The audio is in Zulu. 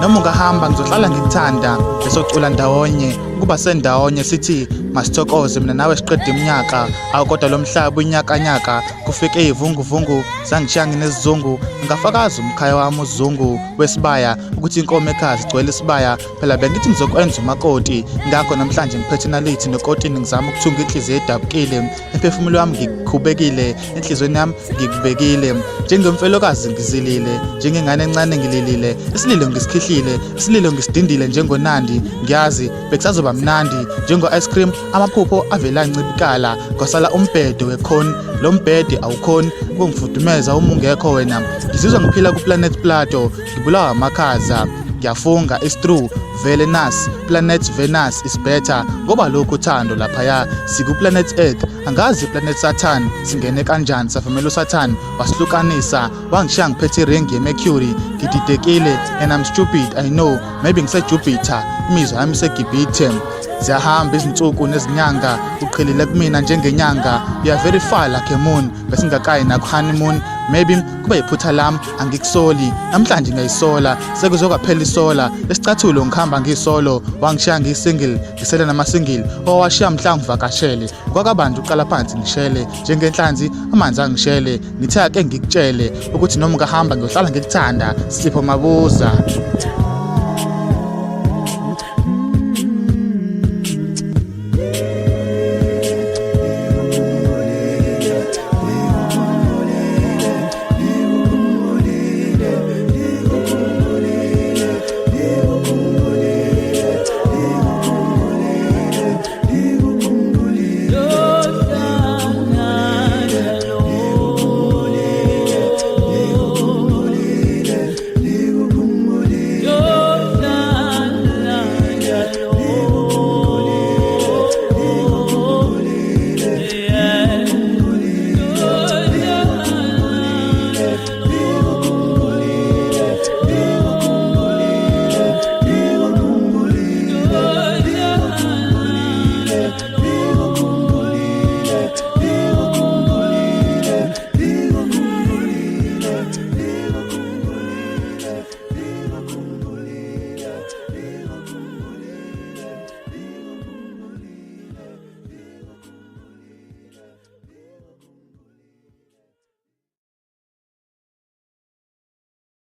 noma ungahamba ngizohlala ngikuthanda besocula ndawonye kuba sendawonye sithi masithokoze mina nawe siqede iminyaka awukodwa lo mhlaba unyakanyaka kufike ivunguvungu zangishiya nginesizungu ngafakaza umkhaya wami uzungu wesibaya ukuthi inkomo ekhazi igcwele isibaya phela bengithi ngizokwenza umakoti ngakho namhlanje ngiphethe nalithi nokotini ngizama ukuthunga inhliziyo edabukile emphefumulo wami ngikhubekile enhlizweni yami ngikubekile njengemfelokazi ngizilile njengengane encane ngililile isililo ngisikhihlile isililo ngisidindile njengonandi ngiyazi bekusazoba mnandi njengo ice cream amaphupho avela ncibikala kwasala umbhedo wekhoni lo mbhede awukhoni kungifudumeza uma ungekho wena ngizizwa ngiphila kuplanet Plato ngibulawa amakhaza ngiyafunga is true vele nas planet Venus is better ngoba lokho uthando laphaya siku planet Earth angazi planet Saturn singene kanjani safamela uSaturn wasihlukanisa wangishiya ngiphethe ring yeMercury ngididekile and I'm stupid I know maybe ngise-Jupiter imizwa yami segibhithe ziyahamba izinsuku nezinyanga uqhelile kumina njengenyanga you are very far like a moon bese ngakayi na honeymoon maybe kuba iphutha lami angikusoli namhlanje ngayisola sekuzokaphela isola lesicathulo ngihamba ngisolo wangishiya ngisingle ngisele nama single owashiya mhla ngivakashele kwakabantu uqala phansi ngishele njengenhlanzi amanzi angishele ngithe ake ngikutshele ukuthi noma ungahamba ngiyohlala ngikuthanda Sipho Mabuza.